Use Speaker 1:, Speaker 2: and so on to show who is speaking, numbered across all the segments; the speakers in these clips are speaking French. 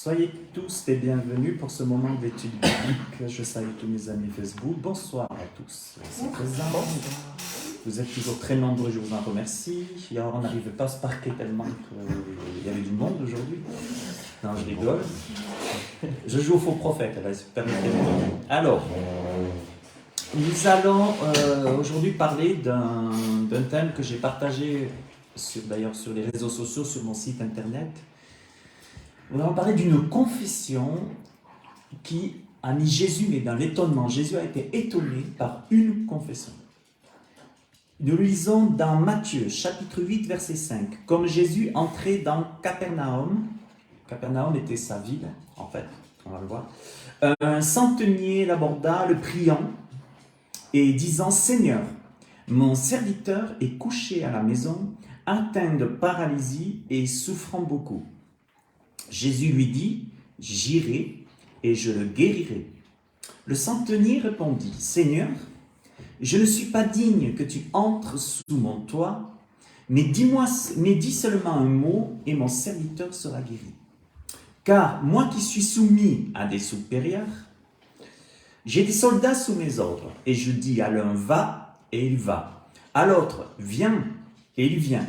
Speaker 1: Soyez tous les bienvenus pour ce moment d'étude biblique. Je salue tous mes amis Facebook. Bonsoir à tous. C'est présent. Vous êtes toujours très nombreux, je vous en remercie. Hier, on n'arrivait pas à se parquer tellement qu'il y avait du monde aujourd'hui. Non, je rigole. Je joue au faux prophète. Alors, nous allons aujourd'hui parler d'un thème que j'ai partagé d'ailleurs sur les réseaux sociaux, sur mon site internet. Nous allons parler d'une confession qui a mis Jésus, mais dans l'étonnement. Jésus a été étonné par une confession. Nous lisons dans Matthieu, chapitre 8, verset 5. Comme Jésus entrait dans Capernaum, Capernaum était sa ville, en fait, on va le voir, un centenier l'aborda, le priant, et disant, « Seigneur, mon serviteur est couché à la maison, atteint de paralysie et souffrant beaucoup. » Jésus lui dit, « J'irai et je le guérirai. » Le centenier répondit, « Seigneur, je ne suis pas digne que tu entres sous mon toit, mais dis seulement un mot et mon serviteur sera guéri. Car moi qui suis soumis à des supérieurs, j'ai des soldats sous mes ordres, et je dis à l'un va, et il va. À l'autre, viens, et il vient.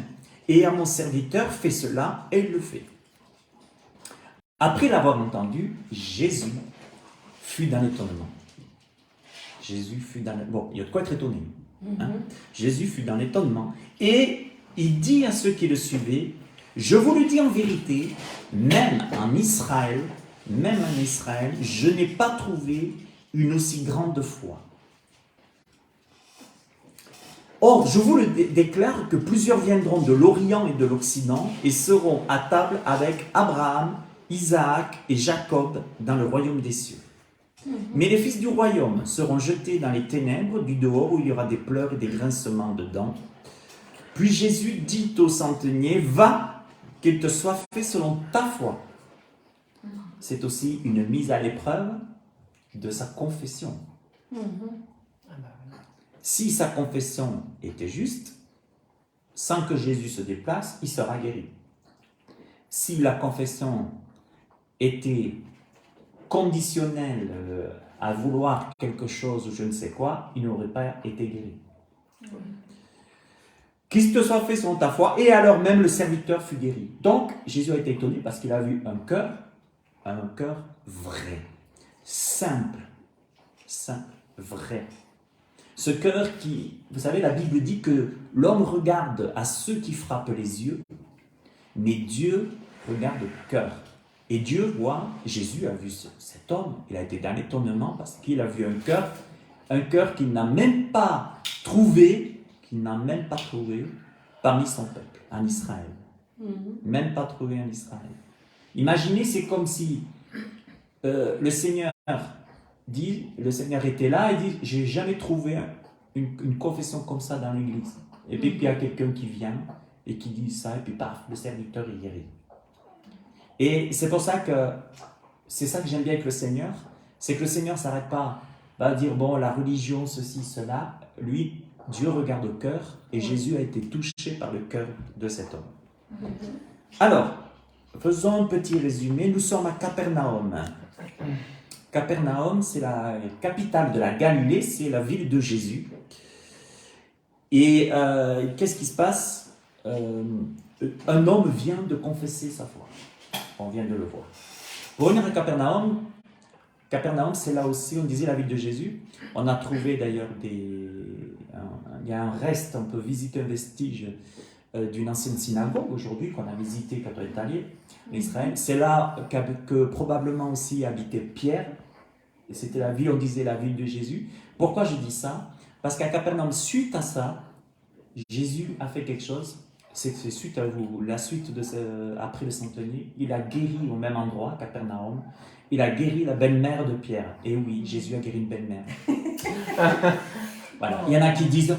Speaker 1: Et à mon serviteur, fais cela, et il le fait. » Après l'avoir entendu, Jésus fut dans l'étonnement. Bon, il y a de quoi être étonné. Hein? Jésus fut dans l'étonnement, et il dit à ceux qui le suivaient, « Je vous le dis en vérité, même en Israël, je n'ai pas trouvé une aussi grande foi. Or, je vous le déclare que plusieurs viendront de l'Orient et de l'Occident et seront à table avec Abraham, Isaac et Jacob dans le royaume des cieux. Mais les fils du royaume seront jetés dans les ténèbres du dehors où il y aura des pleurs et des grincements de dents. Puis Jésus dit au centenier, « Va, qu'il te soit fait selon ta foi. » C'est aussi une mise à l'épreuve de sa confession. Si sa confession était juste, sans que Jésus se déplace, il sera guéri. Si la confession était conditionnelle à vouloir quelque chose ou je ne sais quoi, il n'aurait pas été guéri. Qu'il te soit fait selon ta foi, et alors même le serviteur fut guéri. Donc, Jésus a été étonné parce qu'il a vu un cœur vrai, simple, vrai. Ce cœur qui, vous savez, la Bible dit que l'homme regarde à ceux qui frappent les yeux, mais Dieu regarde le cœur. Et Dieu voit, Jésus a vu cet homme, il a été dans l'étonnement parce qu'il a vu un cœur qu'il n'a même pas trouvé, parmi son peuple, en Israël. Même pas trouvé en Israël. Imaginez, c'est comme si le Seigneur était là et dit, j'ai jamais trouvé une confession comme ça dans l'église. Et puis il y a quelqu'un qui vient et qui dit ça, et puis paf, le serviteur est guéri. Et c'est pour ça que, c'est ça que j'aime bien avec le Seigneur, c'est que le Seigneur ne s'arrête pas à dire, bon, la religion, ceci, cela. Lui, Dieu regarde au cœur, et Jésus a été touché par le cœur de cet homme. Alors, faisons un petit résumé. Nous sommes à Capernaum. Capernaum, c'est la capitale de la Galilée, c'est la ville de Jésus. Et qu'est-ce qui se passe? Un homme vient de confesser sa foi. On vient de le voir. Pour revenir à Capernaum, c'est là aussi, on disait la ville de Jésus. On a trouvé d'ailleurs il y a un reste, on peut visiter un vestige d'une ancienne synagogue aujourd'hui, qu'on a visité quand on est allé en Israël. C'est là que probablement aussi habitait Pierre. Et c'était la ville, on disait la ville de Jésus. Pourquoi je dis ça? Parce qu'à Capernaum, suite à ça, Jésus a fait quelque chose. C'est suite à la suite après le centenier, il a guéri au même endroit, Capernaum, il a guéri la belle-mère de Pierre. Et oui, Jésus a guéri une belle-mère. Voilà. Il y en a qui disent,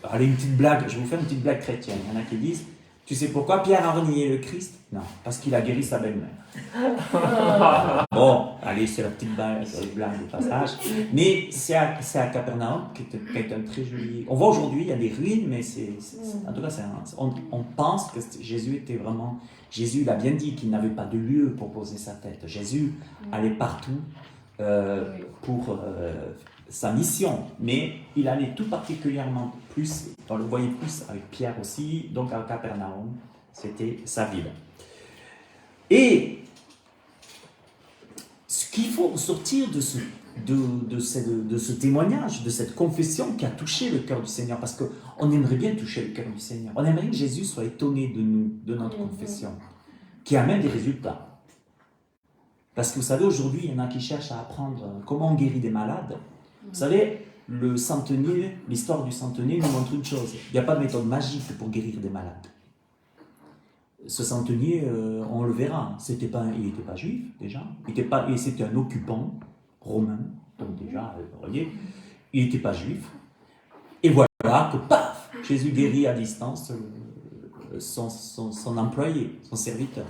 Speaker 1: allez, une petite blague, je vais vous faire une petite blague chrétienne. Il y en a qui disent, Tu sais pourquoi Pierre a renié le Christ? Non, parce qu'il a guéri sa belle-mère. Bon, allez, c'est la petite blague au passage. Mais c'est à Capernaum, qui est un très joli... On voit aujourd'hui, il y a des ruines, mais en tout cas, on pense que Jésus était vraiment... Jésus, il a bien dit qu'il n'avait pas de lieu pour poser sa tête. Jésus allait partout pour sa mission, mais il allait tout particulièrement plus, on le voyait plus avec Pierre aussi, donc à Capernaum, c'était sa ville. Et ce qu'il faut sortir de ce témoignage, de cette confession qui a touché le cœur du Seigneur, parce qu'on aimerait bien toucher le cœur du Seigneur. On aimerait que Jésus soit étonné de nous, de notre confession, qui amène des résultats. Parce que vous savez, aujourd'hui, il y en a qui cherchent à apprendre comment on guérit des malades. Vous savez, le centenier, l'histoire du centenier nous montre une chose. Il n'y a pas de méthode magique pour guérir des malades. Ce centenier, on le verra, il n'était pas juif déjà, et c'était un occupant romain, donc déjà, vous voyez, il n'était pas juif. Et voilà que paf, Jésus guérit à distance son employé, son serviteur.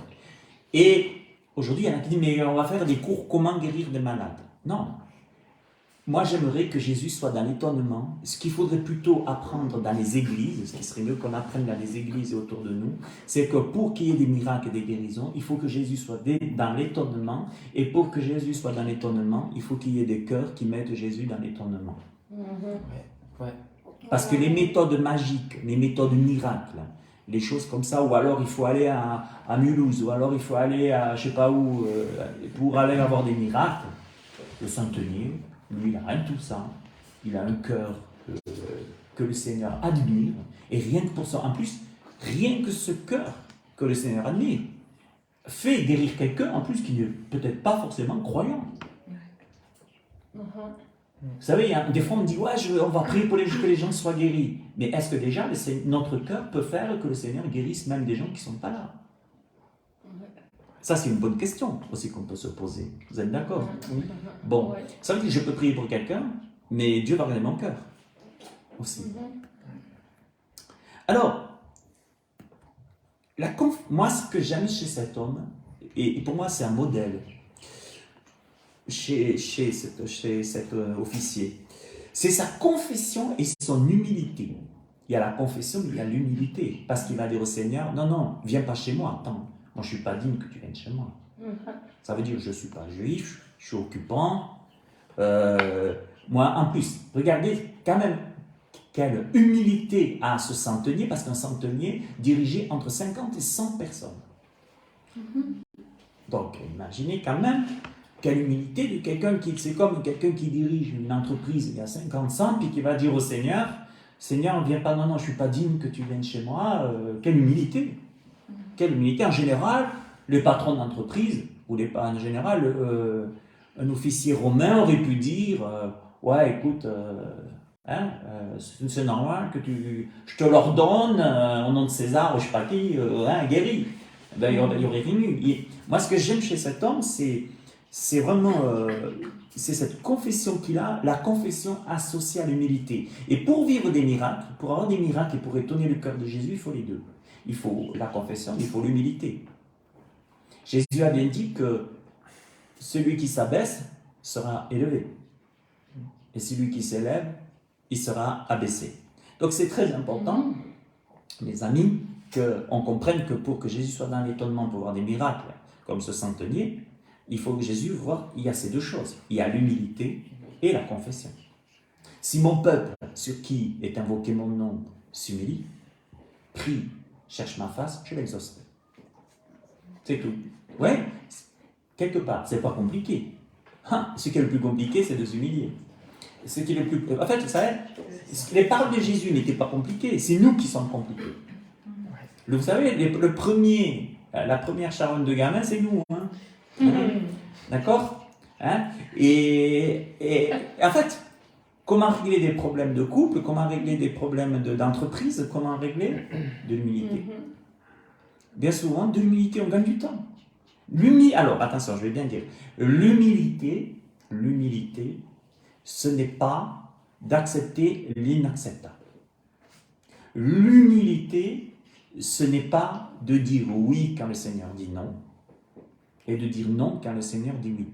Speaker 1: Et aujourd'hui, il y en a qui disent, mais on va faire des cours comment guérir des malades. Non. Moi, j'aimerais que Jésus soit dans l'étonnement. Ce qu'il faudrait plutôt apprendre dans les églises, ce qui serait mieux qu'on apprenne dans les églises et autour de nous, c'est que pour qu'il y ait des miracles et des guérisons, il faut que Jésus soit dans l'étonnement. Et pour que Jésus soit dans l'étonnement, il faut qu'il y ait des cœurs qui mettent Jésus dans l'étonnement. Parce que les méthodes magiques, les méthodes miracles, les choses comme ça, ou alors il faut aller à Mulhouse, ou alors il faut aller à je ne sais pas où, pour aller avoir des miracles, le centenier, lui, il n'a rien de tout ça. Il a un cœur que le Seigneur admire. Et rien que pour ça, en plus, rien que ce cœur que le Seigneur admire fait guérir quelqu'un, en plus, qui n'est peut-être pas forcément croyant. Vous savez, des fois on me dit, ouais, on va prier pour que les gens soient guéris. Mais est-ce que déjà notre cœur peut faire que le Seigneur guérisse même des gens qui ne sont pas là? Ça, c'est une bonne question aussi qu'on peut se poser. Vous êtes d'accord? Oui. Bon, ça veut dire que je peux prier pour quelqu'un, mais Dieu va regarder mon cœur aussi. Alors, moi, ce que j'aime chez cet homme, et pour moi, c'est un modèle chez cet officier, c'est sa confession et son humilité. Il y a la confession, mais il y a l'humilité. Parce qu'il va dire au Seigneur, non, viens pas chez moi, attends. Moi, je ne suis pas digne que tu viennes chez moi. Ça veut dire que je ne suis pas juif, je suis occupant. Moi, en plus, regardez quand même quelle humilité a ce centenier, parce qu'un centenier dirigeait entre 50 et 100 personnes. Donc, imaginez quand même quelle humilité de quelqu'un c'est comme quelqu'un qui dirige une entreprise, il y a 50, 100, puis qui va dire au Seigneur, Seigneur, viens pas, non, je ne suis pas digne que tu viennes chez moi. Quelle humilité! Quelle humilité. En général, les patrons d'entreprise, ou en général, un officier romain aurait pu dire ouais, écoute, c'est normal que je te l'ordonne au nom de César, je ne sais pas qui, guéri. Ben, il y aurait rien eu. Moi, ce que j'aime chez cet homme, c'est vraiment c'est cette confession qu'il a, la confession associée à l'humilité. Et pour vivre des miracles, pour avoir des miracles et pour étonner le cœur de Jésus, il faut les deux. Il faut la confession, il faut l'humilité. Jésus a bien dit que celui qui s'abaisse sera élevé. Et celui qui s'élève, il sera abaissé. Donc c'est très important, mes amis, qu'on comprenne que pour que Jésus soit dans l'étonnement pour voir des miracles, comme ce centenier, il faut que Jésus voit, il y a ces deux choses. Il y a l'humilité et la confession. Si mon peuple, sur qui est invoqué mon nom, s'humilie, prie, cherche ma face, je l'exaucerai. C'est tout. Ouais, quelque part, c'est pas compliqué. Ce qui est le plus compliqué, c'est de s'humilier. Ce qui est le plus... En fait, vous savez, les paroles de Jésus n'étaient pas compliquées, c'est nous qui sommes compliqués. Vous savez, la première charogne de gamin, c'est nous. D'accord? Et en fait, comment régler des problèmes de couple, comment régler des problèmes d'entreprise, comment régler de l'humilité. Bien souvent, de l'humilité, on gagne du temps. Alors, attention, je vais bien dire. L'humilité, ce n'est pas d'accepter l'inacceptable. L'humilité, ce n'est pas de dire oui quand le Seigneur dit non, et de dire non quand le Seigneur dit oui.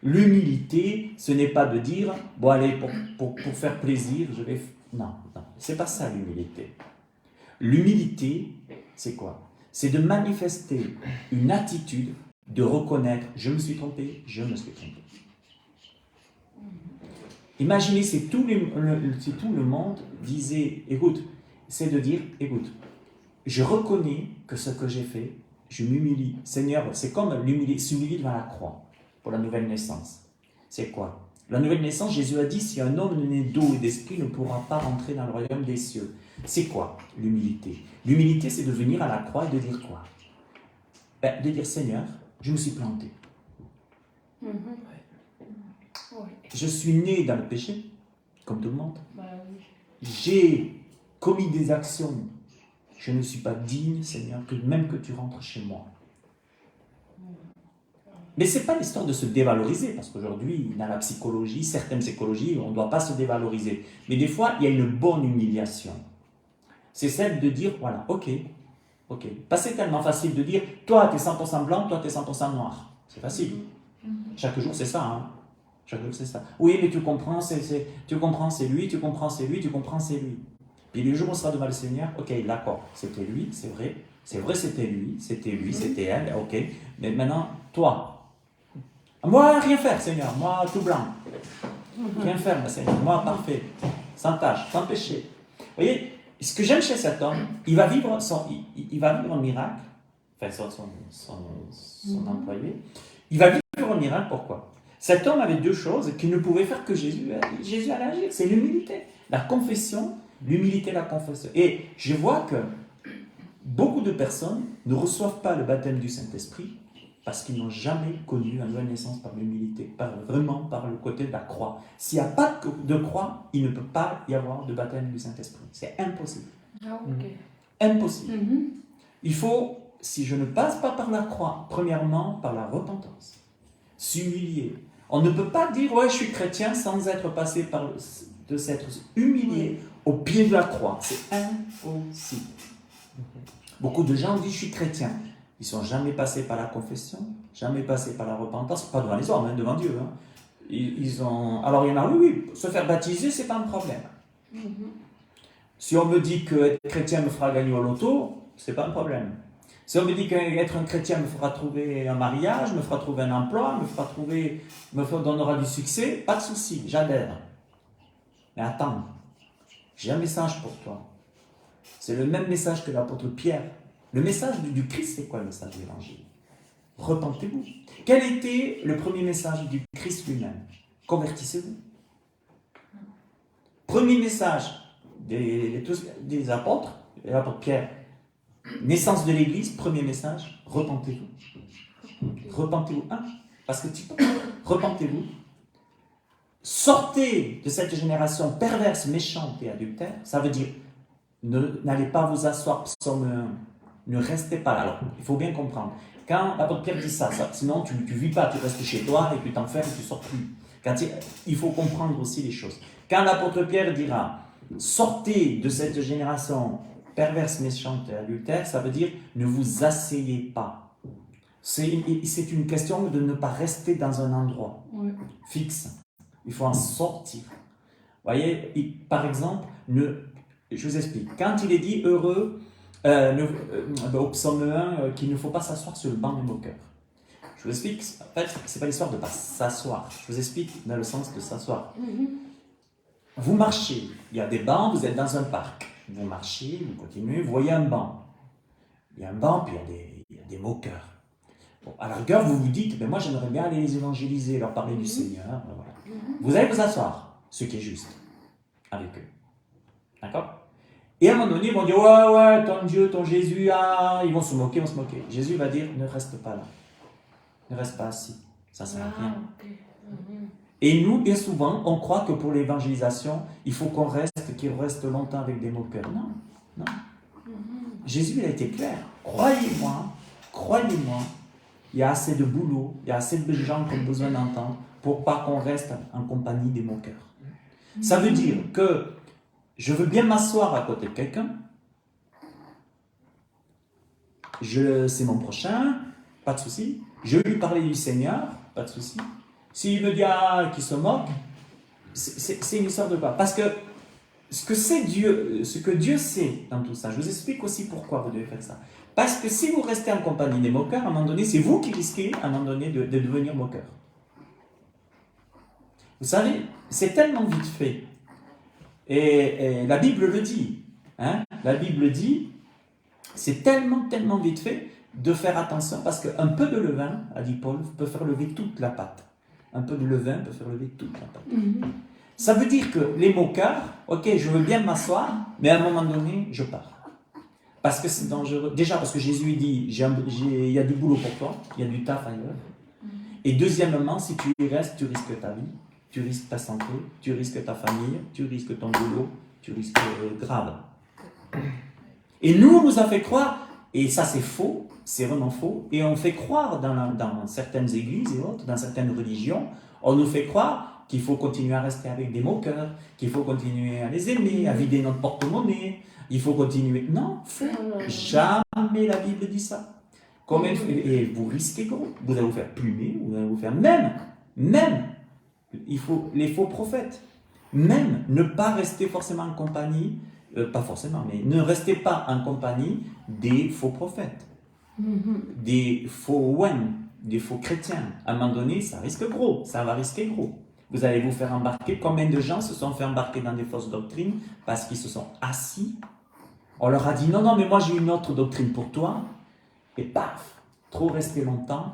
Speaker 1: L'humilité, ce n'est pas de dire, bon allez, pour faire plaisir, je vais... Non, non, c'est pas ça l'humilité. L'humilité, c'est quoi? C'est de manifester une attitude de reconnaître, je me suis trompé, je me suis trompé. Imaginez si tout le monde disait, écoute, c'est de dire, écoute, je reconnais que ce que j'ai fait, je m'humilie. Seigneur, c'est comme s'humilier devant la croix pour la nouvelle naissance. C'est quoi? La nouvelle naissance, Jésus a dit, si un homme né d'eau et d'esprit ne pourra pas rentrer dans le royaume des cieux. C'est quoi l'humilité? L'humilité, c'est de venir à la croix et de dire quoi? De dire, Seigneur, je me suis planté. Je suis né dans le péché, comme tout le monde. J'ai commis des actions. Je ne suis pas digne, Seigneur, même que tu rentres chez moi. Mais ce n'est pas l'histoire de se dévaloriser, parce qu'aujourd'hui, dans la psychologie, certaines psychologies, on ne doit pas se dévaloriser. Mais des fois, il y a une bonne humiliation. C'est celle de dire, voilà, ok. Pas c'est tellement facile de dire, toi, tu es 100% blanc, toi, tu es 100% noir. C'est facile. Chaque jour, c'est ça, hein. Chaque jour, c'est ça. Oui, mais tu comprends, tu comprends, c'est lui, tu comprends, c'est lui, tu comprends, c'est lui. Puis le jour où on sera devant le Seigneur, ok, d'accord, c'était lui, c'est vrai, c'était lui, c'était elle, ok. Mais maintenant, toi, moi, rien faire, Seigneur, moi, tout blanc. Rien faire, ma Seigneur, moi, parfait, sans tâche, sans péché. Vous voyez, ce que j'aime chez cet homme, il va vivre un miracle, enfin, son employé, il va vivre un miracle, pourquoi? Cet homme avait deux choses qu'il ne pouvait faire que Jésus. Jésus allait agir, c'est l'humilité. La confession, l'humilité, la confession. Et je vois que beaucoup de personnes ne reçoivent pas le baptême du Saint-Esprit parce qu'ils n'ont jamais connu la nouvelle naissance par l'humilité, vraiment par le côté de la croix. S'il n'y a pas de croix, il ne peut pas y avoir de baptême du Saint-Esprit. C'est impossible. Impossible. Il faut, si je ne passe pas par la croix, premièrement par la repentance, s'humilier. On ne peut pas dire, ouais, je suis chrétien sans être passé de s'être humilié au pied de la croix. C'est impossible. Beaucoup de gens disent, je suis chrétien. Ils ne sont jamais passés par la confession, jamais passés par la repentance, pas devant les hommes, hein, devant Dieu. Hein. Alors il y en a, oui, se faire baptiser, ce n'est pas un problème. Si on me dit que être chrétien me fera gagner au loto, ce n'est pas un problème. Si on me dit qu'être un chrétien me fera trouver un mariage, me fera trouver un emploi, me donnera du succès, pas de souci, j'adhère. Mais attends, j'ai un message pour toi. C'est le même message que l'apôtre Pierre. Le message du Christ, c'est quoi le message de l'Évangile? Repentez-vous. Quel était le premier message du Christ lui-même? Convertissez-vous. Premier message des apôtres, l'apôtre Pierre. Naissance de l'Église, premier message, repentez-vous. Repentez-vous. Parce que repentez-vous. Sortez de cette génération perverse, méchante et adultère. Ça veut dire, n'allez pas vous asseoir, psaume 1. Ne restez pas là. Alors, il faut bien comprendre. Quand l'apôtre Pierre dit ça, sinon tu ne vis pas, tu restes chez toi et tu t'enfermes et tu ne sors plus. Il faut comprendre aussi les choses. Quand l'apôtre Pierre dira, sortez de cette génération perverse, méchante et adultère, ça veut dire ne vous asseyez pas. C'est une question de ne pas rester dans un endroit fixe. Il faut en sortir. Vous voyez, par exemple, je vous explique. Quand il est dit heureux, au psaume 1, qu'il ne faut pas s'asseoir sur le banc des moqueurs. Je vous explique, en fait, ce n'est pas l'histoire de ne pas s'asseoir. Je vous explique dans le sens de s'asseoir. Vous marchez, il y a des bancs, vous êtes dans un parc. Vous marchez, vous continuez, vous voyez un banc. Il y a un banc, puis il y a des moqueurs. Bon, à la rigueur, vous vous dites, moi j'aimerais bien aller les évangéliser, leur parler du Seigneur. Voilà. Vous allez vous asseoir, ce qui est juste, avec eux. D'accord? Et à un moment donné, ils vont dire, ouais, ton Dieu, ton Jésus, ils vont se moquer, Jésus va dire, ne reste pas là. Ne reste pas assis. Ça ne sert à rien. Et nous, bien souvent, on croit que pour l'évangélisation, il faut qu'il reste longtemps avec des moqueurs. Non. Jésus, il a été clair. Croyez-moi, il y a assez de boulot, il y a assez de gens qui ont besoin d'entendre pour pas qu'on reste en compagnie des moqueurs. Ça veut dire que je veux bien m'asseoir à côté de quelqu'un, c'est mon prochain, pas de souci. Je vais lui parler du Seigneur, pas de souci. S'il me dit qu'il se moque, c'est une histoire de quoi? Parce que ce que Dieu sait dans tout ça, je vous explique aussi pourquoi vous devez faire ça. Parce que si vous restez en compagnie des moqueurs, à un moment donné, c'est vous qui risquez à un moment donné de devenir moqueur. Vous savez, c'est tellement vite fait. Et la Bible le dit. Hein? La Bible dit, c'est tellement vite fait de faire attention parce qu'un peu de levain, a dit Paul, peut faire lever toute la pâte. Un peu de levain peut faire lever toute la pâte. Ça veut dire que les moqueurs, ok, je veux bien m'asseoir, mais à un moment donné, je pars. Parce que c'est dangereux. Déjà parce que Jésus dit, il y a du boulot pour toi, il y a du taf ailleurs. Et deuxièmement, si tu y restes, tu risques ta vie, tu risques ta santé, tu risques ta famille, tu risques ton boulot, tu risques grave. Et nous, on nous a fait croire, et ça c'est faux, c'est vraiment faux, et on fait croire dans certaines églises et autres, dans certaines religions, on nous fait croire qu'il faut continuer à rester avec des moqueurs, qu'il faut continuer à les aimer, à vider notre porte-monnaie, il faut continuer. Non, jamais la Bible dit ça. Et vous risquez gros, vous allez vous faire plumer, vous allez vous faire même, il faut les faux prophètes, même ne pas rester forcément en compagnie, pas forcément, mais ne restez pas en compagnie des faux prophètes, des faux ouins, des faux chrétiens. À un moment donné, ça risque gros, ça va risquer gros. Vous allez vous faire embarquer. Combien de gens se sont fait embarquer dans des fausses doctrines parce qu'ils se sont assis? On leur a dit non, mais moi j'ai une autre doctrine pour toi. Et paf, trop resté longtemps,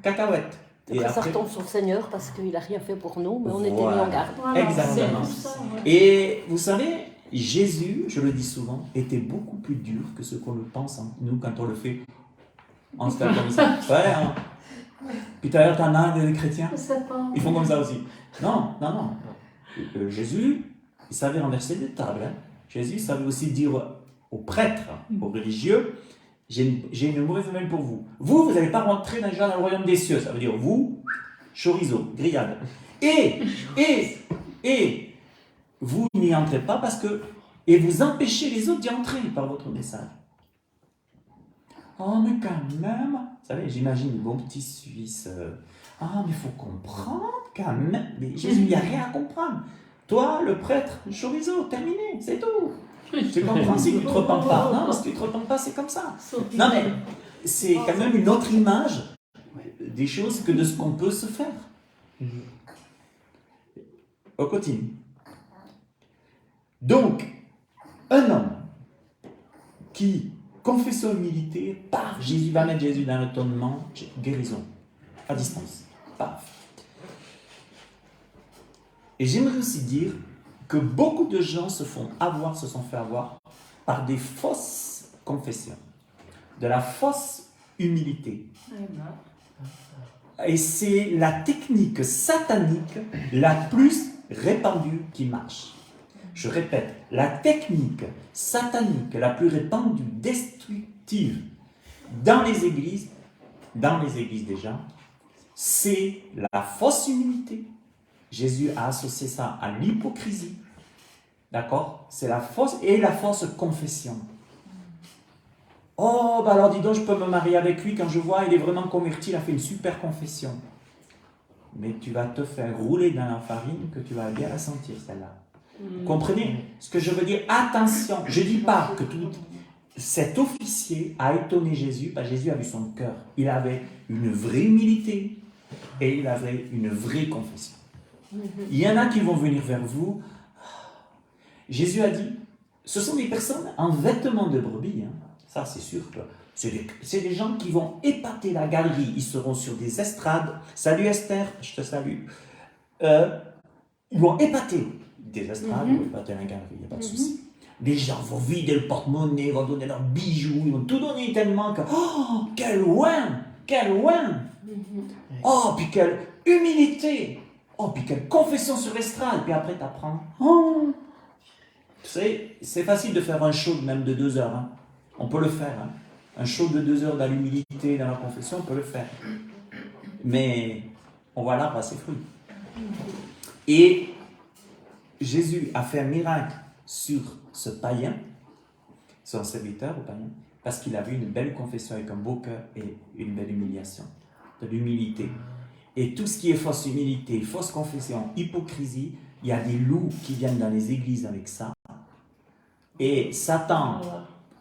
Speaker 1: cacahuète.
Speaker 2: Et après, ça retombe sur le Seigneur parce qu'il n'a rien fait pour nous, mais on était mis en garde.
Speaker 1: Exactement. Et vous savez, Jésus, je le dis souvent, était beaucoup plus dur que ce qu'on le pense, nous, quand on le fait en se comme ça. Ouais, hein. Puis tout à l'heure, t'en as des chrétiens, ils font comme ça aussi. Non. Jésus, il savait renverser des tables. Hein. Jésus savait aussi dire aux prêtres, aux religieux, j'ai une mauvaise nouvelle pour vous. Vous n'allez pas rentrer dans le royaume des cieux. Ça veut dire, vous, chorizo, grillade. Et vous n'y entrez pas parce que... Et vous empêchez les autres d'y entrer par votre message. Oh, mais quand même... Vous savez, j'imagine le bon petit Suisse. Mais il faut comprendre quand même. Mais Jésus, il n'y a rien à comprendre. Toi, le prêtre, chorizo, terminé, c'est tout. Tu comprends si tu ne te repens pas. Non, si tu ne te repens pas, c'est comme ça. Non, mais c'est quand même une autre image des choses que de ce qu'on peut se faire. On continue. Donc, un homme qui confesse son humilité, paf, Jésus va mettre Jésus dans l'étonnement, guérison, à distance, paf. Et j'aimerais aussi dire que beaucoup de gens se sont fait avoir par des fausses confessions, de la fausse humilité. Et c'est la technique satanique la plus répandue qui marche. Je répète, la technique satanique la plus répandue, destructive dans les églises déjà, c'est la fausse humilité. Jésus a associé ça à l'hypocrisie. D'accord? C'est la fausse confession. Oh, alors dis donc, je peux me marier avec lui quand je vois, il est vraiment converti, il a fait une super confession. Mais tu vas te faire rouler dans la farine que tu vas bien la sentir, celle-là. Vous comprenez ce que je veux dire? Attention, je ne dis pas que cet officier a étonné Jésus, parce que Jésus a vu son cœur. Il avait une vraie humilité et il avait une vraie confession. Il y en a qui vont venir vers vous. Jésus a dit, ce sont des personnes en vêtements de brebis. Hein. Ça, c'est sûr que c'est des gens qui vont épater la galerie. Ils seront sur des estrades. Salut Esther, je te salue. Ils vont épater des estrades, ils vont épater la galerie, il n'y a pas de souci. Les gens vont vider le porte-monnaie, vont donner leurs bijoux, ils vont tout donner tellement que, oh, quel ouin! Oh, puis quelle humilité! Oh, puis quelle confession sur l'estrade! Puis après, tu apprends. Oh. Tu sais, c'est facile de faire un show même de 2 heures. Hein. On peut le faire. Hein. Un show de 2 heures dans l'humilité, dans la confession, on peut le faire. Mais on voit l'arbre à ses fruits. Et Jésus a fait un miracle sur ce païen, son serviteur au païen, parce qu'il avait une belle confession avec un beau cœur et une belle humiliation, de l'humilité. Et tout ce qui est fausse humilité, fausse confession, hypocrisie, il y a des loups qui viennent dans les églises avec ça. Et Satan,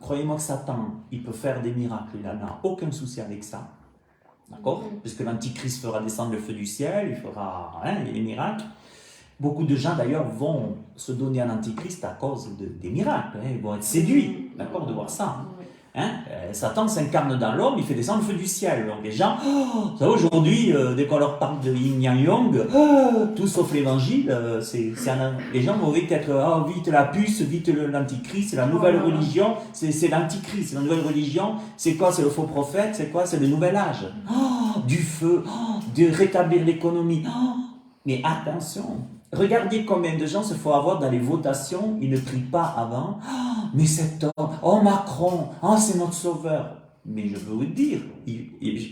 Speaker 1: croyez-moi que Satan, il peut faire des miracles, il n'en a aucun souci avec ça. D'accord? Puisque l'Antichrist fera descendre le feu du ciel, il fera des miracles. Beaucoup de gens d'ailleurs vont se donner à l'Antichrist à cause des miracles. Ils vont être séduits, d'accord, de voir ça. Satan s'incarne dans l'homme, il fait descendre le feu du ciel. Donc les gens, ça aujourd'hui, dès qu'on leur parle de Yin Yang Yang, tout sauf l'évangile, les gens vont vite être, vite la puce, vite l'antichrist, c'est la nouvelle religion, c'est l'antichrist, c'est la nouvelle religion, c'est quoi? C'est le faux prophète, c'est quoi? C'est le nouvel âge. Du feu, de rétablir l'économie. Mais attention, regardez combien de gens se font avoir dans les votations, ils ne prient pas avant. Mais cet homme, Macron, c'est notre sauveur. Mais je veux vous dire,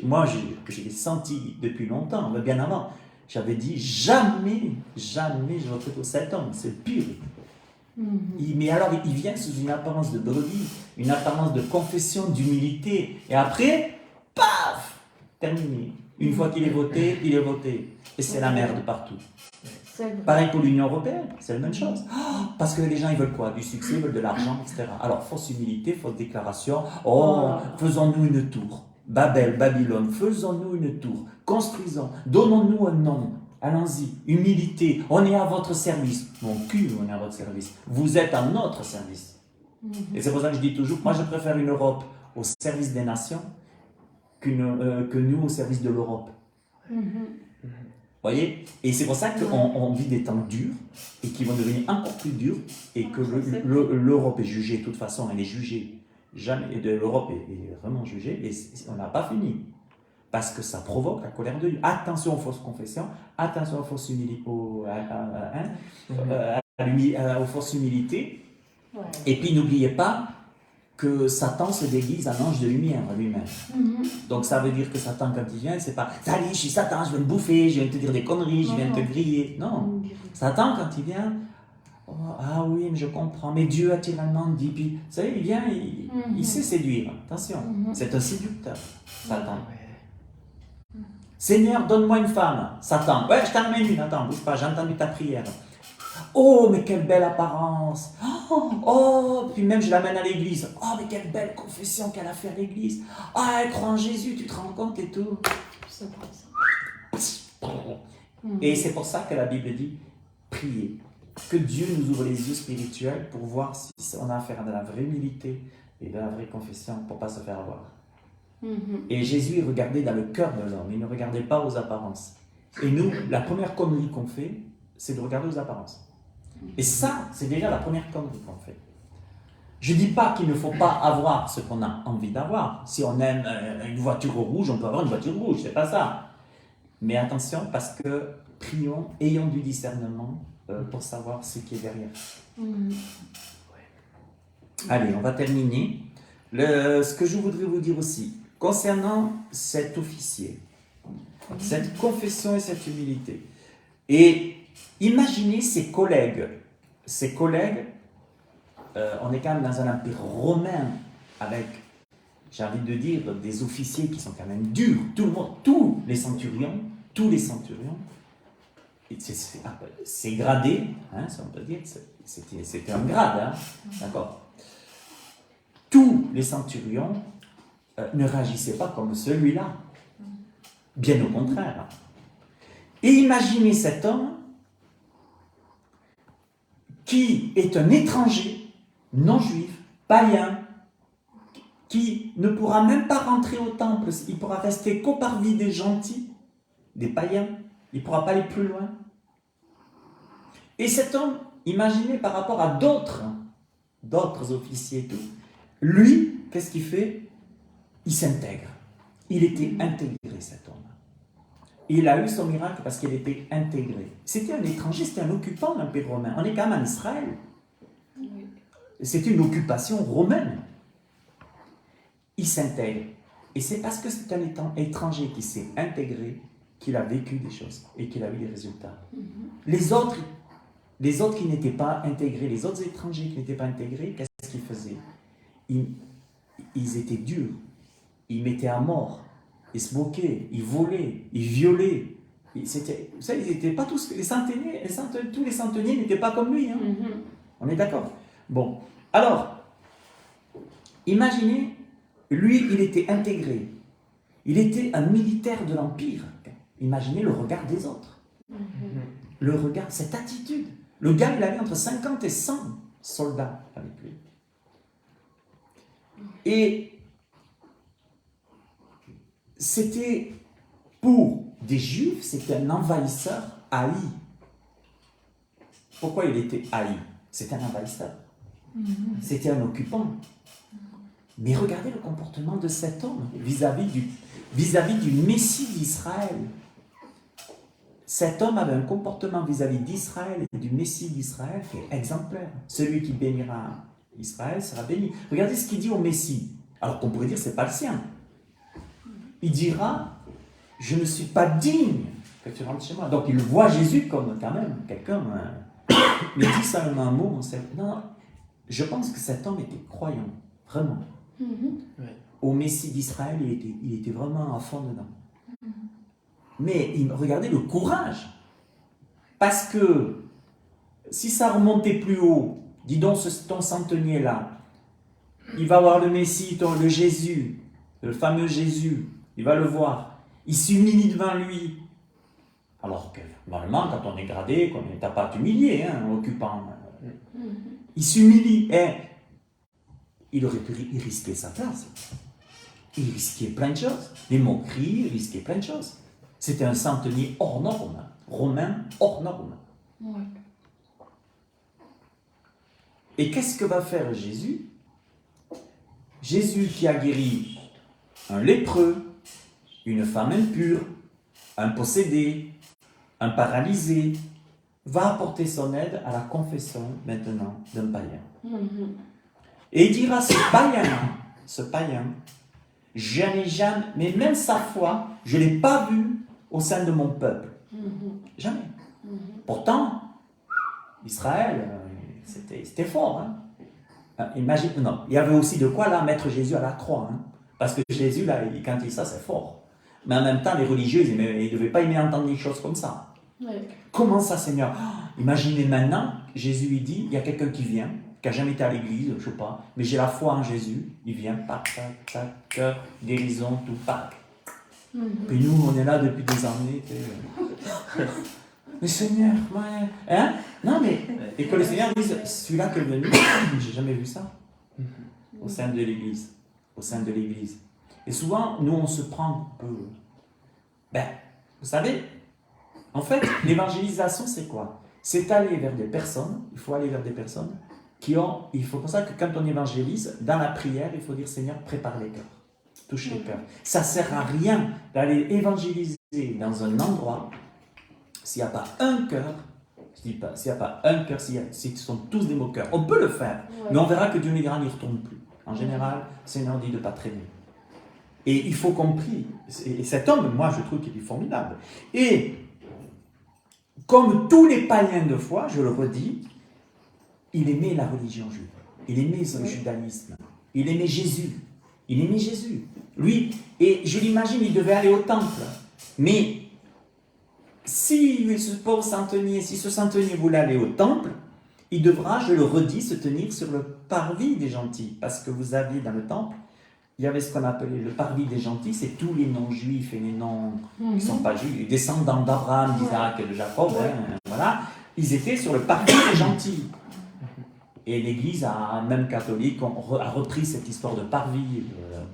Speaker 1: moi j'ai senti depuis longtemps, bien avant, j'avais dit jamais je voterai pour cet homme, c'est le pire. Mais alors il vient sous une apparence de brebis, une apparence de confession, d'humilité, et après, paf, terminé. Une fois qu'il est voté, il est voté. Et c'est la merde partout. Pareil pour l'Union européenne, c'est la même chose. Parce que les gens, ils veulent quoi? Du succès, ils veulent de l'argent, etc. Alors, fausse humilité, fausse déclaration. Faisons-nous une tour. Babylone, faisons-nous une tour. Construisons. Donnons-nous un nom. Allons-y. Humilité. On est à votre service. Mon cul, on est à votre service. Vous êtes à notre service. Et c'est pour ça que je dis toujours, moi, je préfère une Europe au service des nations que nous au service de l'Europe. Voyez? Et c'est pour ça qu'on vit des temps durs et qui vont devenir encore plus durs et que l'Europe est jugée, de toute façon, elle est jugée. Jamais, l'Europe est vraiment jugée et on n'a pas fini. Parce que ça provoque la colère de Dieu. Attention aux fausses confessions, attention aux fausses aux fausses humilités. Et puis n'oubliez pas que Satan se déguise en ange de lumière lui-même. Donc ça veut dire que Satan, quand il vient, c'est pas « Salut, je suis Satan, je vais me bouffer, je viens te dire des conneries, je viens te griller. » Non. Satan, quand il vient, ah oui, mais je comprends, mais Dieu a-t-il vraiment dit? Puis, vous savez, il vient, il sait séduire. Attention, c'est un séducteur, Satan. Seigneur, donne-moi une femme. Satan, ouais, je t'en mets une, attends, bouge pas, j'ai entendu ta prière. Oh, mais quelle belle apparence! Puis même je l'amène à l'église. Oh, mais quelle belle confession qu'elle a fait à l'église. Elle croit en Jésus, tu te rends compte et tout. Et c'est pour ça que la Bible dit, priez. Que Dieu nous ouvre les yeux spirituels pour voir si on a affaire à de la vraie humilité et de la vraie confession pour ne pas se faire avoir. Et Jésus, il regardait dans le cœur de l'homme, il ne regardait pas aux apparences. Et nous, la première connerie qu'on fait, c'est de regarder aux apparences. Et ça, c'est déjà la première connerie qu'on fait. Je ne dis pas qu'il ne faut pas avoir ce qu'on a envie d'avoir. Si on aime une voiture rouge, on peut avoir une voiture rouge, c'est pas ça. Mais attention, parce que prions, ayons du discernement pour savoir ce qui est derrière. Allez, on va terminer. Ce que je voudrais vous dire aussi, concernant cet officier, cette confession et cette humilité. Et imaginez ses collègues. Ses collègues, on est quand même dans un empire romain avec, j'ai envie de dire, des officiers qui sont quand même durs. Tout le monde, tous les centurions, c'est gradé, ça on peut dire, c'était un grade, d'accord. Tous les centurions ne réagissaient pas comme celui-là, bien au contraire. Et imaginez cet homme qui est un étranger, non-juif, païen, qui ne pourra même pas rentrer au temple, il pourra rester qu'au parvis des gentils, des païens, il ne pourra pas aller plus loin. Et cet homme, imaginez par rapport à d'autres officiers et tout, lui, qu'est-ce qu'il fait? Il s'intègre. Il était intégré, cet homme. Il a eu son miracle parce qu'il était intégré. C'était un étranger, c'était un occupant de l'Empire romain. On est quand même en Israël. C'était une occupation romaine. Il s'intègre. Et c'est parce que c'est un étranger qui s'est intégré qu'il a vécu des choses et qu'il a eu des résultats. Les autres qui n'étaient pas intégrés, les autres étrangers qui n'étaient pas intégrés, qu'est-ce qu'ils faisaient? ils étaient durs. Ils mettaient à mort. Ils se moquaient, ils volaient, ils violaient. Vous savez, ils n'étaient pas tous... tous les centeniers n'étaient pas comme lui. Hein. On est d'accord? Bon. Alors, imaginez, lui, il était intégré. Il était un militaire de l'Empire. Imaginez le regard des autres. Le regard, cette attitude. Le gars, il avait entre 50 et 100 soldats avec lui. Et c'était, pour des Juifs, c'était un envahisseur haï. Pourquoi il était haï? C'était un envahisseur. C'était un occupant. Mais regardez le comportement de cet homme vis-à-vis du Messie d'Israël. Cet homme avait un comportement vis-à-vis d'Israël et du Messie d'Israël qui est exemplaire. Celui qui bénira Israël sera béni. Regardez ce qu'il dit au Messie. Alors qu'on pourrait dire que ce n'est pas le sien. Il dira, je ne suis pas digne que tu rentres chez moi. Donc il voit Jésus comme quand même quelqu'un. Mais il dit seulement un mot. Non, je pense que cet homme était croyant, vraiment. Au Messie d'Israël, il était vraiment à fond dedans. Mais regardez le courage. Parce que si ça remontait plus haut, dis donc ton centenier-là, il va voir le Messie, le Jésus, le fameux Jésus, il va le voir, il s'humilie devant lui. Alors que normalement, quand on est gradé, on n'est pas à t'humilier, hein, occupant. Il s'humilie. Il aurait pu risquer sa place. Il risquait plein de choses. Des moqueries, il risquait plein de choses. C'était un centenier hors norme, romain hors norme.
Speaker 3: Ouais.
Speaker 1: Et qu'est-ce que va faire Jésus? Jésus qui a guéri un lépreux, une femme impure, un possédé, un paralysé, va apporter son aide à la confession maintenant d'un païen. Et il dira, ce païen, je n'ai jamais, mais même sa foi, je ne l'ai pas vu au sein de mon peuple. Jamais. Pourtant, Israël, c'était fort. Hein. Imagine, non, il y avait aussi de quoi là mettre Jésus à la croix. Hein. Parce que Jésus, là, quand il dit ça, c'est fort. Mais en même temps, les religieux, ils ne devaient pas aimer entendre des choses comme ça.
Speaker 3: Ouais.
Speaker 1: Comment ça, Seigneur? Imaginez maintenant, Jésus, il dit, il y a quelqu'un qui vient, qui n'a jamais été à l'église, je ne sais pas, mais j'ai la foi en Jésus, il vient, tac, cœur, guérison, tout, tac. Puis nous, on est là depuis des années. Mais Seigneur, ouais. Hein? Non, mais. Et que le Seigneur dise, celui-là qui est venu, j'ai jamais vu ça. Au sein de l'église. Au sein de l'église. Et souvent, nous, on se prend un peu. Vous savez, en fait, l'évangélisation, c'est quoi? C'est aller vers des personnes, il faut aller vers des personnes qui ont. Il faut pour ça que quand on évangélise, dans la prière, il faut dire Seigneur, prépare les cœurs. Touche les cœurs. Ça ne sert à rien d'aller évangéliser dans un endroit s'il n'y a pas un cœur. Je dis pas, s'il n'y a pas un cœur, si ce sont tous des moqueurs. On peut le faire, mais on verra que Dieu nous dira, n'y retourne plus. En général, le Seigneur dit de ne pas traîner. Et il faut compris. Et cet homme, moi, je trouve qu'il est formidable. Et comme tous les païens de foi, je le redis, il aimait la religion juive. Il aimait son judaïsme. Il aimait Jésus. Il aimait Jésus. Lui, et je l'imagine, il devait aller au temple. Mais si ce pauvre centenier, si ce centenier voulait aller au temple, il devra, je le redis, se tenir sur le parvis des gentils. Parce que vous aviez dans le temple, il y avait ce qu'on appelait le parvis des gentils, c'est tous les noms-juifs et les noms qui ne sont pas juifs, les descendants d'Abraham, d'Isaac et de Jacob, voilà, ils étaient sur le parvis des gentils. Et l'Église, même catholique, a repris cette histoire de parvis.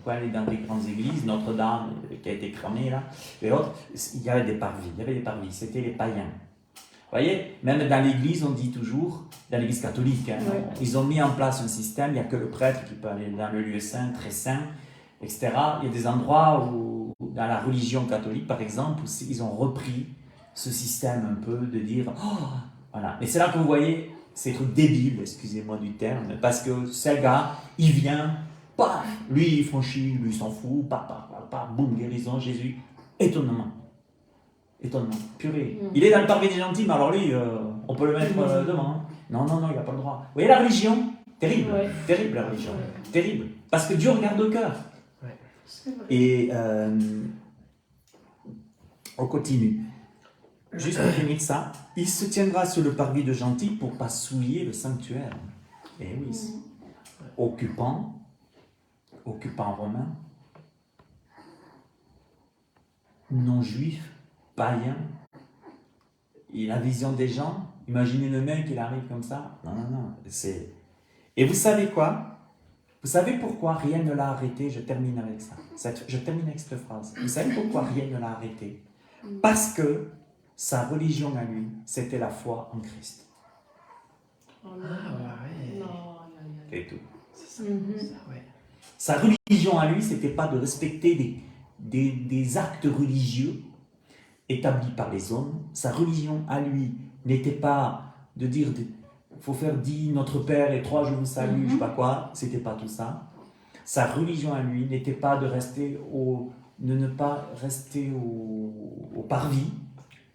Speaker 1: Vous allez dans des grandes églises, Notre-Dame, qui a été cramée là, et autres, il y avait des parvis, c'était les païens. Vous voyez, même dans l'église, on dit toujours, dans l'église catholique, ils ont mis en place un système, il n'y a que le prêtre qui peut aller dans le lieu saint, très saint, etc. Il y a des endroits où, dans la religion catholique, par exemple, où ils ont repris ce système un peu de dire, voilà. Et c'est là que vous voyez ces trucs débiles, excusez-moi du terme, parce que ce gars, il vient, paf, lui il franchit, lui il s'en fout, boum, guérison, Jésus, étonnement. Purée. Il est dans le parvis des gentils, mais alors lui, on peut le mettre devant. Hein. Non, il n'a pas le droit. Vous voyez la religion? Terrible, terrible la religion, terrible. Parce que Dieu regarde au cœur.
Speaker 3: Ouais.
Speaker 1: Et on continue. Juste pour finir ça, il se tiendra sur le parvis de Gentil pour ne pas souiller le sanctuaire. Et oui, occupant romain, non-juif, païen, et la vision des gens, imaginez le mec, il arrive comme ça. Non, c'est... Et vous savez quoi? Vous savez pourquoi rien ne l'a arrêté? Je termine avec ça. Je termine avec cette phrase. Vous savez pourquoi rien ne l'a arrêté? Parce que sa religion à lui, c'était la foi en Christ.
Speaker 3: Ah, ouais.
Speaker 1: C'est tout.
Speaker 3: C'est ça, ouais.
Speaker 1: Sa religion à lui, c'était pas de respecter des actes religieux établis par les hommes. Sa religion à lui n'était pas de dire faut faire 10 Notre Père et 3 Je vous salue, je sais pas quoi. C'était pas tout ça. Sa religion à lui n'était pas de ne pas rester au parvis.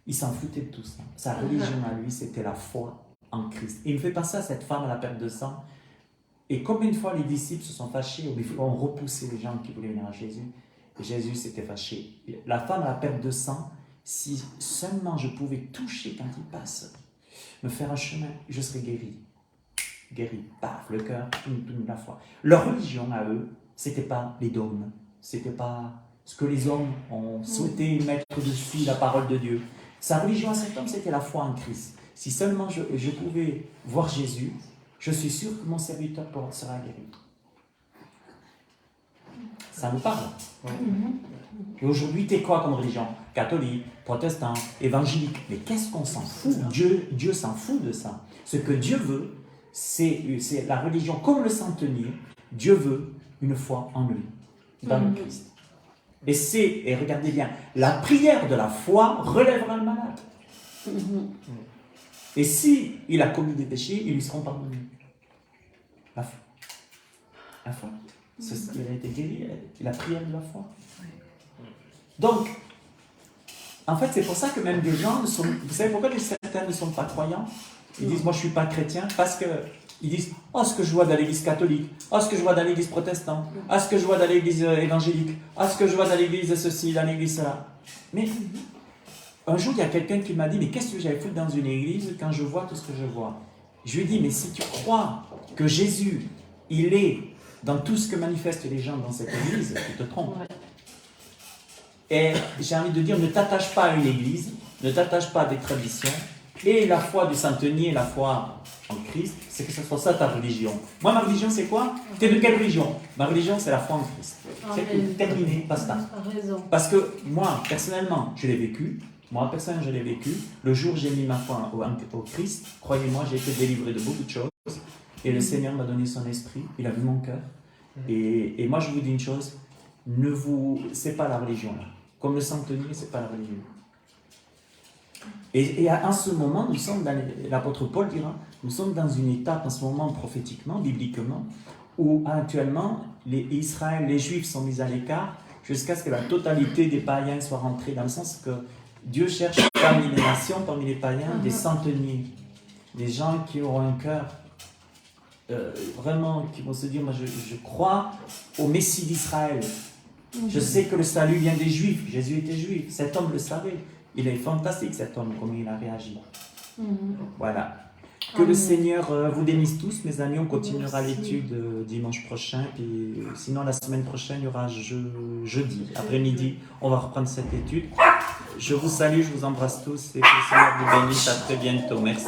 Speaker 1: Il s'en foutait de tout ça. Sa religion à lui, c'était la foi en Christ. Et il me fait penser à cette femme à la perte de sang. Et combien de fois les disciples se sont fâchés, ou ont repoussé les gens qui voulaient venir à Jésus, et Jésus s'était fâché. La femme à la perte de sang, si seulement je pouvais toucher quand il passe, me faire un chemin, je serais guéri. Guéri, paf, le cœur, la foi. Leur religion à eux, c'était pas les dogmes, c'était pas ce que les hommes ont souhaité mettre dessus la parole de Dieu. Sa religion à cet homme, c'était la foi en Christ. Si seulement je pouvais voir Jésus, je suis sûr que mon serviteur sera guéri. Ça vous parle?
Speaker 3: Ouais.
Speaker 1: Et aujourd'hui, t'es quoi comme religion? Catholique, protestant, évangélique. Mais qu'est-ce qu'on s'en fout? Dieu s'en fout de ça. Ce que Dieu veut, c'est la religion comme le centenier. Dieu veut une foi en lui, dans le Christ. Et regardez bien, la prière de la foi relèvera le malade. Et si il a commis des péchés, ils lui seront pardonnés. La foi. La foi. C'est ce qui a été guéri, la prière de la foi. Donc, en fait, c'est pour ça que même des gens vous savez pourquoi certains ne sont pas croyants? Ils disent, moi je ne suis pas chrétien, parce qu'ils disent, oh ce que je vois dans l'église catholique, oh ce que je vois dans l'église protestante, oh ce que je vois dans l'église évangélique, oh ce que je vois dans l'église ceci, dans l'église cela. Mais un jour, il y a quelqu'un qui m'a dit, mais qu'est-ce que j'allais foutre dans une église quand je vois tout ce que je vois? Je lui ai dit, mais si tu crois que Jésus, il est dans tout ce que manifestent les gens dans cette église, tu te trompes. Et j'ai envie de dire, ne t'attache pas à une église, ne t'attache pas à des traditions, et la foi du centenier, la foi en Christ, c'est que ce soit ça ta religion. Moi, ma religion, c'est quoi? T'es de quelle religion? Ma religion, c'est la foi en Christ. C'est tout, terminé, basta. Parce que moi, personnellement, je l'ai vécu. Moi, personnellement, je l'ai vécu. Le jour où j'ai mis ma foi au Christ, croyez-moi, j'ai été délivré de beaucoup de choses. Et le Seigneur m'a donné son esprit, il a vu mon cœur. Et moi, je vous dis une chose, c'est pas la religion là. Comme le centenier, c'est pas la religion. Et en ce moment, nous sommes dans, l'apôtre Paul dira, nous sommes dans une étape en ce moment prophétiquement, bibliquement, où actuellement, Israël, les Juifs sont mis à l'écart jusqu'à ce que la totalité des païens soient rentrés, dans le sens que Dieu cherche parmi les nations, parmi les païens, des centeniers, des gens qui auront un cœur vraiment, qui vont se dire, moi je crois au Messie d'Israël. Je sais que le salut vient des Juifs. Jésus était juif. Cet homme le savait. Il est fantastique, cet homme, comment il a réagi. Voilà. Que le Seigneur vous bénisse tous, mes amis. On continuera l'étude dimanche prochain. Puis, sinon, la semaine prochaine, il y aura jeudi, après-midi. On va reprendre cette étude. Je vous salue, je vous embrasse tous. Et que le Seigneur vous bénisse. À très bientôt. Merci.